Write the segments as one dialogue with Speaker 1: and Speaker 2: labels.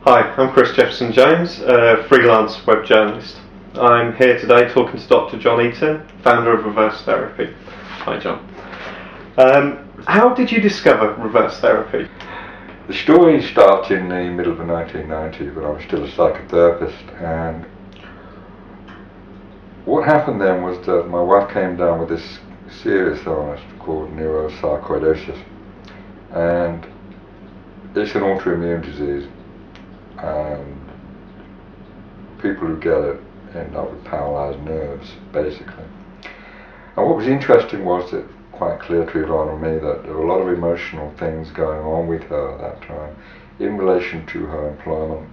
Speaker 1: Hi, I'm Chris Jefferson-Jones, a freelance web journalist. I'm here today talking to Dr. John Eaton, founder of Reverse Therapy. Hi John. How did you discover reverse therapy?
Speaker 2: The story starts in the middle of the 1990s when I was still a psychotherapist, and what happened then was that my wife came down with this serious illness called neurosarcoidosis, and it's an autoimmune disease, and people who get it end up with paralyzed nerves, basically. And what was interesting was that quite clear to Yvonne and me that there were a lot of emotional things going on with her at that time in relation to her employment.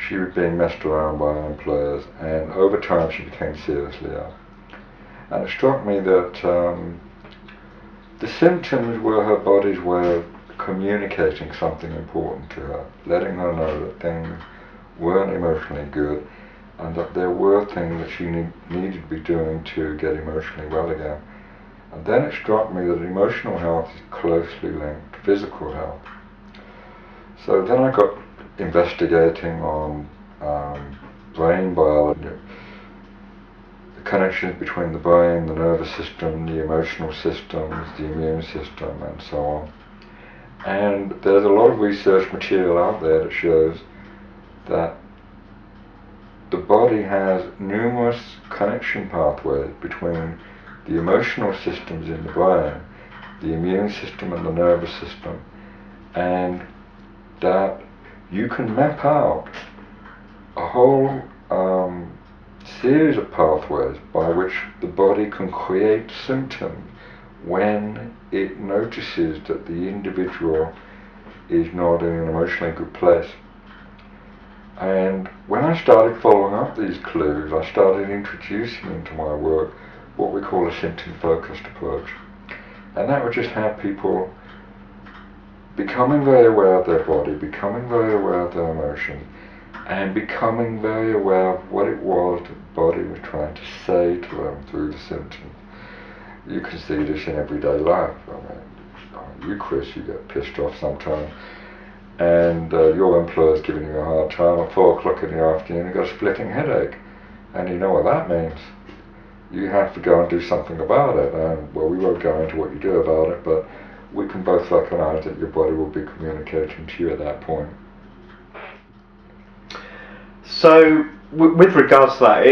Speaker 2: She was being messed around by her employers, and over time she became seriously ill. And it struck me that the symptoms were her body's way of communicating something important to her, letting her know that things weren't emotionally good and that there were things that she needed to be doing to get emotionally well again. And then it struck me that emotional health is closely linked to physical health. So then I got investigating on brain biology, the connections between the brain, the nervous system, the emotional systems, the immune system, and so on. And there's a lot of research material out there that shows that the body has numerous connection pathways between the emotional systems in the brain, the immune system and the nervous system, and that you can map out a whole series of pathways by which the body can create symptoms when it notices that the individual is not in an emotionally good place. And when I started following up these clues, I started introducing into my work what we call a symptom-focused approach. And that would just have people becoming very aware of their body, becoming very aware of their emotions, and becoming very aware of what it was that the body was trying to say to them through the symptoms. You can see this in everyday life. I mean, you, Chris, you get pissed off sometimes, and your employer's giving you a hard time at 4 o'clock in the afternoon, you've got a splitting headache, and you know what that means. You have to go and do something about it, and well, we won't go into what you do about it, but we can both recognize that your body will be communicating to you at that point.
Speaker 1: So, with regards to that,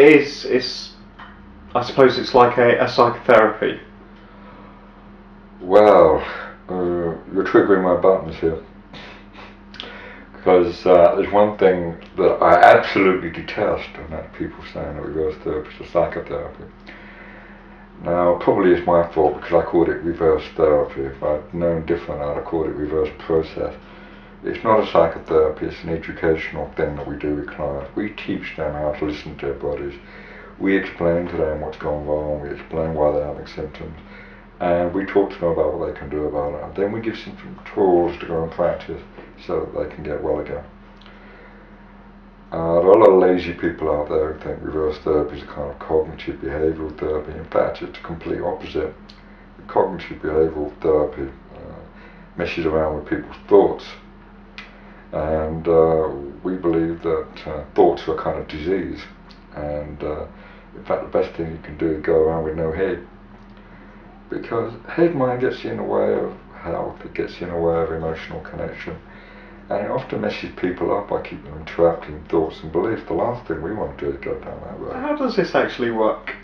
Speaker 1: I suppose it's like a psychotherapy.
Speaker 2: Well, you're triggering my buttons here. Because there's one thing that I absolutely detest, and that's people saying that reverse therapy is a psychotherapy. Now, probably it's my fault because I called it reverse therapy. If I'd known different, I'd have called it reverse process. It's not a psychotherapy, it's an educational thing that we do with clients. We teach them how to listen to their bodies. We explain to them what's gone wrong, we explain why they're having symptoms, and we talk to them about what they can do about it. And then we give them some tools to go and practice so that they can get well again. There are a lot of lazy people out there who think reverse therapy is a kind of cognitive behavioural therapy. In fact, it's the complete opposite. Cognitive behavioural therapy messes around with people's thoughts, and we believe that thoughts are a kind of disease, and in fact the best thing you can do is go around with no head, because head mind gets you in the way of health, it gets you in the way of emotional connection, and it often messes people up by keeping them trapped in thoughts and beliefs. The last thing we want to do is go down that road.
Speaker 1: How does this actually work?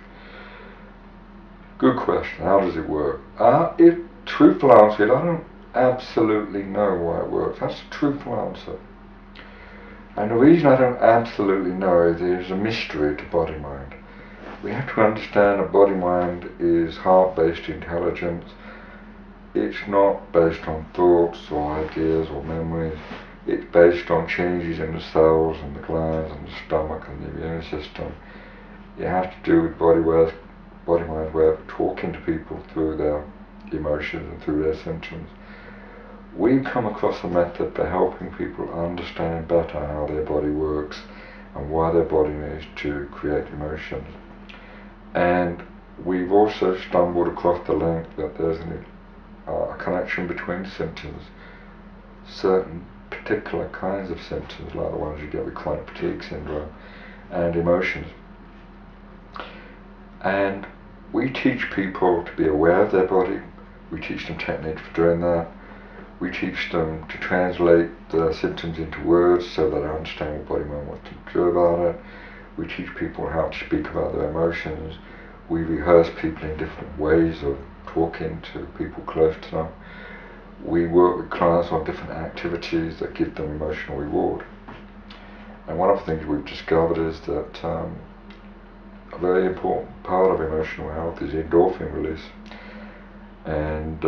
Speaker 2: Good question. How does it work? Truthful answer is I don't absolutely know why it works. That's the truthful answer. And the reason I don't absolutely know is there's a mystery to body-mind. We have to understand that body-mind is heart-based intelligence. It's not based on thoughts or ideas or memories. It's based on changes in the cells and the glands and the stomach and the immune system. It has to do with body-mind way of talking to people through their emotions and through their symptoms. We've come across a method for helping people understand better how their body works and why their body needs to create emotions. And we've also stumbled across the link that there's a connection between symptoms. Certain particular kinds of symptoms, like the ones you get with chronic fatigue syndrome, and emotions. And we teach people to be aware of their body. We teach them techniques for doing that. We teach them to translate the symptoms into words so that they understand what body mind wants to do about it. We teach people how to speak about their emotions. We rehearse people in different ways of talking to people close to them. We work with clients on different activities that give them emotional reward. And one of the things we've discovered is that a very important part of emotional health is endorphin release. And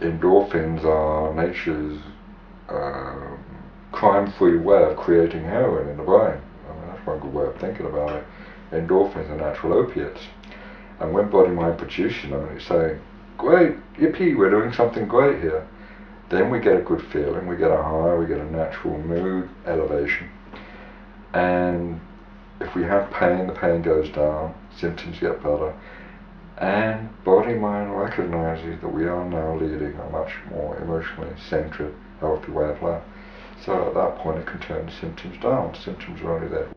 Speaker 2: endorphins are nature's crime-free way of creating heroin in the brain. I mean, that's one good way of thinking about it. Endorphins are natural opiates. And when body mind produces them, it's saying, great, yippee, we're doing something great here. Then we get a good feeling, we get a high, we get a natural mood elevation. And if we have pain, the pain goes down, symptoms get better, and body mind recognizes that we are now leading a much more emotionally centered, healthy way of life. So at that point it can turn the symptoms down. Symptoms are only there